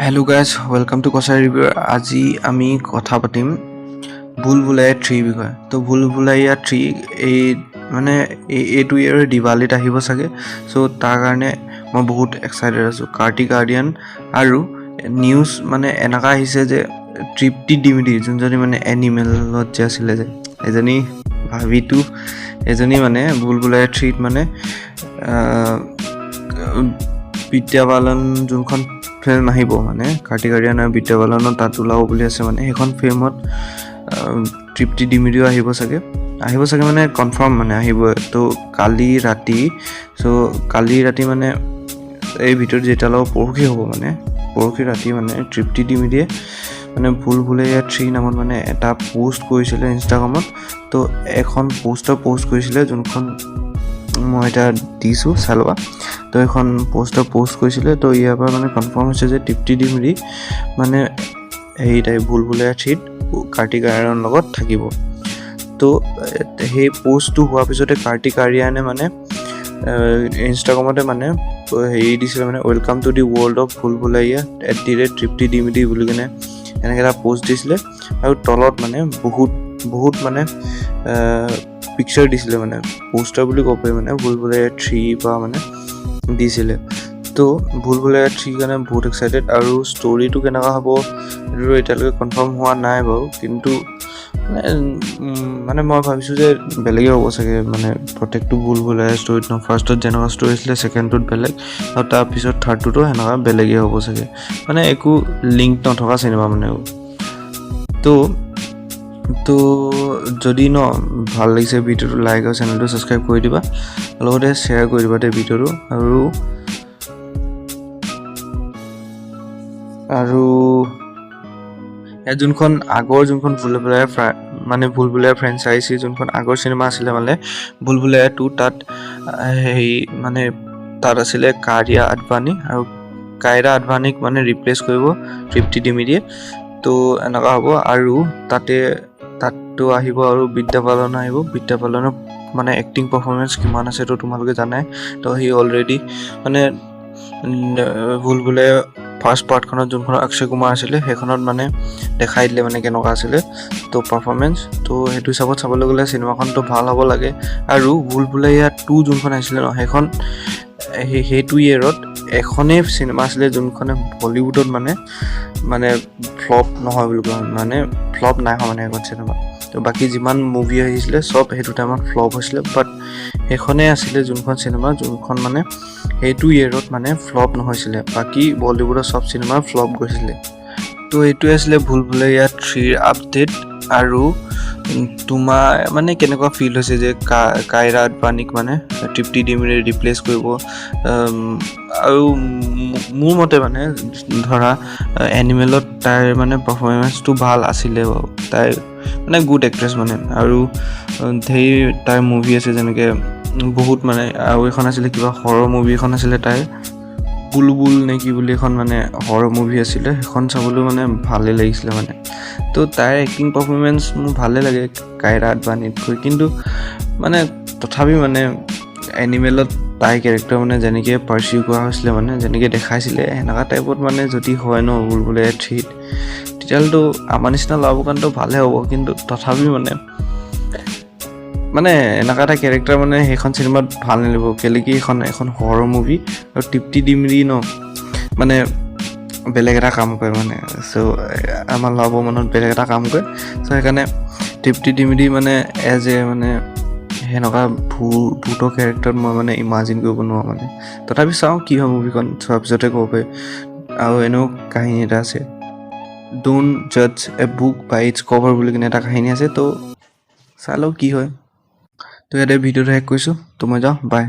Hello guys, welcome to KOCHARI REVIEWER. আজি আমি কথা পাতিম ভুল ভুলাইয়া 3 বিষয়ে। তো ভুল ভুলাইয়া 3 এই মানে এইটো ইয়াৰ দিৱালীত আহিব চাগে। সো তাৰ কাৰণে মই বহুত এক্সাইটেড আছো। কাৰ্টি গাৰ্ডিয়ান আৰু নিউজ মানে এনেকা আহিছে যে তৃপ্তি ডিমিডি যোনজনী মানে এনিমেলত যে আছিলে যে এজনী ভাবিটো এজনী মানে ভুল ভুলাইয়া 3 মানে বিদ্যা বালন যোনখন ফিল্ম আহিব মানে কাৰ্টি গাৰ্ডিয়ান আৰু বিদ্যা বালনৰ তাত ওলাব বুলি আছে মানে সেইখন ফিল্মত তৃপ্তি ডিমিডিও আহিব চাগে মানে কনফাৰ্ম মানে আহিব। তো কালি ৰাতি মানে এই ভিতৰত যেতিয়ালৈকে পৰহি হ'ব মানে পৰহি ৰাতি মানে তৃপ্তি ডিমিডিয়ে মানে ভুল ভুলাইয়া 3 নামত মানে এটা পোষ্ট কৰিছিলে ইনষ্টাগ্ৰামত। তো এখন পোষ্ট কৰিছিলে যোনখন মই এটা দিছো চালৱা। তো এখন পোষ্ট কৰিছিলে। তো ইয়াৰ পৰা মানে কনফাৰ্ম হৈছে যে তৃপ্তি ডিমিডি মানে এই তাই ভুল ভুলাইয়া 3 কাৰ্টি গাৰ্ডিয়ানৰ লগত থাকিব। তো সেই পোষ্টটো হোৱাৰ পিছতে কাৰ্টি গাৰ্ডিয়ানে মানে ইনষ্টাগ্ৰামতে মানে হেৰি দিছিলে মানে welcome to the world of ভুল ভুলাইয়া @তৃপ্তি ডিমিডি বুলি কিনে এনেকৈ এটা পোষ্ট দিছিলে আৰু তলত মানে বহুত মানে পিকচাৰ দিছিলে মানে পোষ্টাৰ বুলি ক'ব পাৰি মানে ভুল ভুলাইয়া 3 বা মানে দিছিলে। তো ভুল ভুলাইয়া 3 কাৰণে বহুত এক্সাইটেড আৰু ষ্টৰিটো কেনেকুৱা হ'ব সেইটো এতিয়ালৈকে কনফাৰ্ম হোৱা নাই বাৰু, কিন্তু মানে মই ভাবিছোঁ যে বেলেগে হ'ব চাগে মানে প্ৰত্যেকটো ভুল ভুলাইয়া ষ্টৰিত ন ফাৰ্ষ্টত যেনেকুৱা ষ্টৰি আছিলে ছেকেণ্ডটোত বেলেগ আৰু তাৰপিছত থাৰ্ডটোতো সেনেকুৱা বেলেগেই হ'ব চাগে, মানে একো লিংক নথকা চিনেমা মানে। তো যদি ভাল লাগিছে ভিডিঅ'টো লাইক আৰু চেনেলটো ছাবস্ক্ৰাইব কৰি দিবা, লগতে শ্বেয়াৰ কৰি দিবা দেই ভিডিঅ'টো। আৰু ইয়াত যোনখন ভুল ভুলাইয়া ফ্ৰেঞ্চাইজি যোনখন আগৰ চিনেমা আছিলে মানে ভুল ভুলাইয়া 2 তাত মানে তাত আছিলে কাইৰা আদভানীক মানে ৰিপ্লেচ কৰিব তৃপ্তি ডিমিডিয়ে। তো এনেকুৱা হ'ব আৰু তাততো আহিব আৰু বিদ্যা বালন আহিব। বিদ্যা বালনৰ মানে এক্টিং পাৰফৰ্মেঞ্চ কিমান আছে তো তোমালোকে জানাই। তো সি অলৰেডি মানে ভুল ভুলাইয়া ফাৰ্ষ্ট পাৰ্টখনত যোনখন অক্ষয় কুমাৰ আছিলে সেইখনত মানে দেখাই দিলে মানে কেনেকুৱা আছিলে তো পাৰফৰ্মেঞ্চ। তো সেইটো হিচাপত চাবলৈ গ'লে চিনেমাখনতো ভাল হ'ব লাগে। আৰু ভুল ভুলাইয়া 2 যোনখন আহিছিলে সেইখন সেইটো ইয়েৰত এখনেই চিনেমা আছিলে যোনখনে বলিউডত মানে ফ্লপ নহয় বুলি কয়, মানে ফ্লপ নাই হোৱা মানে এখন চিনেমা। তো বাকী যিমান মুভি আহিছিলে চব সেইটো টাইমত ফ্লপ হৈছিলে, বাট সেইখনেই আছিলে যোনখন চিনেমা যোনখন মানে সেইটো ইয়েৰত মানে ফ্লপ নহৈছিলে, বাকী বলিউডৰ চব চিনেমা ফ্লপ গৈছিলে। তো এইটোৱে আছিলে ভুল ভুলাইয়া 3 আপডেট। আৰু তোমাৰ মানে কেনেকুৱা ফিল হৈছে যে কাইৰা আদভানীক মানে তৃপ্তি ডিমিডিয়ে ৰিপ্লেচ কৰিব? আৰু মোৰ মতে মানে ধৰা এনিমেলত তাইৰ মানে পাৰফৰ্মেঞ্চটো ভাল আছিলে বাৰু, তাই মানে গুড এক্ট্ৰেছ মানে। আৰু তাইৰ মুভি আছে যেনেকৈ বহুত মানে, আৰু এখন আছিলে কিবা হৰৰ মুভি এখন আছিলে তাইৰ বুলবুল নে কি বুলি এখন মানে হৰৰ মুভি আছিলে, সেইখন চাবলৈ মানে ভালেই লাগিছিলে মানে। তো তাইৰ এক্টিং পাৰফৰ্মেঞ্চ মোৰ ভালেই লাগে কাইৰা আদভানীতকৈ, কিন্তু মানে তথাপি মানে এনিমেলত তাই কেৰেক্টাৰ মানে যেনেকৈ পাৰ্চিউ কৰা হৈছিলে মানে যেনেকৈ দেখাইছিলে সেনেকুৱা টাইপত মানে যদি হয় ভুল ভুলাইয়া 3 তেতিয়াহ'লেতো আমাৰ নিচিনা ল'ৰাবোৰ কাৰণেতো ভালে হ'ব, কিন্তু তথাপি মানে এনেকুৱা এটা কেৰেক্টাৰ মানে সেইখন চিনেমাত ভাল নালাগিব কেলৈ কি এখন হৰৰ মুভি আৰু তৃপ্তি ডিমিডি মানে বেলেগ এটা কাম কৰে মানে। চ' আমাৰ ল'ৰাবোৰ মনত বেলেগ এটা কাম কৰে। চ' সেইকাৰণে তৃপ্তি ডিমিডি মানে এজ এ মানে সেনেকুৱা ভূতৰ কেৰেক্টাৰত মই মানে ইমাজিন কৰিব নোৱাৰোঁ মানে। তথাপি চাওঁ কি হয় মুভিখন, চোৱাৰ পিছতে ক'ব পাৰি। আৰু এনেও কাহিনী এটা আছে, ডোন্ট জাজ এ বুক বাই ইটছ কভাৰ বুলি কিনে এটা কাহিনী আছে। তো চাই লওঁ কি হয়। তো ইয়াতে ভিডিঅ'টো শেষ কৰিছোঁ। তো মই যাওঁ, বাই।